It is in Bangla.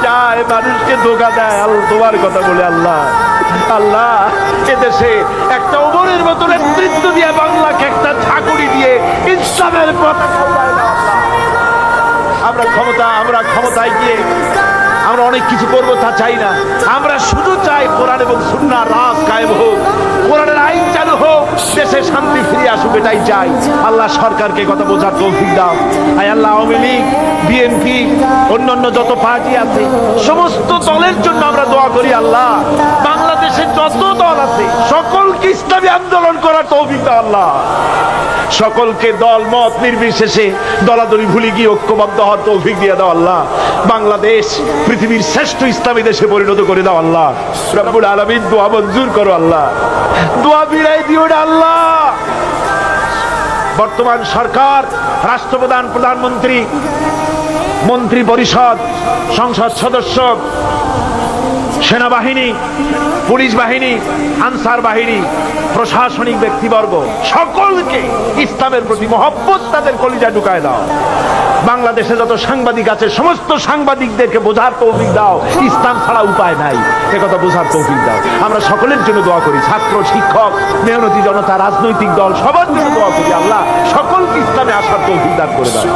চায়, মানুষকে ধোঁকা দেয়। আল্লাহ তোমার কথা বলে আল্লাহ, আল্লাহ এদেশে একটা ওমরের মতো নেতৃত্ব দিয়ে বাংলাকে একটা ঝাঁকুড়ি দিয়ে ইসলামের পতাকা উড়ায় দাও আল্লাহ। আমরা ক্ষমতায় গিয়ে আমরা অনেক কিছু করবো তা চাই না। আমরা শুধু চাই কোরআন এবং সুন্নাহর রাজ কায়েম হোক, কোরআনের আইন চালু হোক, দেশে শান্তি ফিরে আসুক, এটাই চাই। আল্লাহ সরকারকে কথা বোঝার তৌফিক দাও। আয় আল্লাহ, আওয়ামী লীগ, বিএনপি, অন্যান্য যত পার্টি আছে সমস্ত দলের জন্য আমরা দোয়া করি। আল্লাহ বাংলাদেশে যত দল আছে সকলকে ইসলামী আন্দোলন করার তৌফিক দাও আল্লাহ। সকলকে দল মত নির্বিশেষে দলাদলি ভুলে গিয়ে ঐক্যবদ্ধ হওয়ার তৌফিক দিয়ে দাও আল্লাহ। বাংলাদেশ পৃথিবীর শ্রেষ্ঠ ইসলামী দেশে পরিণত করে দাও আল্লাহ। রব্বুল আলামিন দোয়া মঞ্জুর করো আল্লাহ, দোয়া বিরাই দিও না আল্লাহ। বর্তমান সরকার, রাষ্ট্রপ্রধান, প্রধানমন্ত্রী, মন্ত্রী পরিষদ, সংসদ সদস্য, সেনাবাহিনী, পুলিশ বাহিনী, আনসার বাহিনী, প্রশাসনিক ব্যক্তিবর্গ সকলকে ইসলামের প্রতি মহব্বত তাদের কলিজা ঢুকায় দাও। বাংলাদেশে যত সাংবাদিক আছে সমস্ত সাংবাদিকদেরকে বোঝার তৌফিক দাও, ইসলাম ছাড়া উপায় নাই, একথা বোঝার তৌফিক দাও। আমরা সকলের জন্য দোয়া করি, ছাত্র, শিক্ষক, মেহনতি জনতা, রাজনৈতিক দল, সবার জন্য দোয়া করি। আল্লাহ সকলকে ইসলামে আসার তৌফিক দান করে দাও।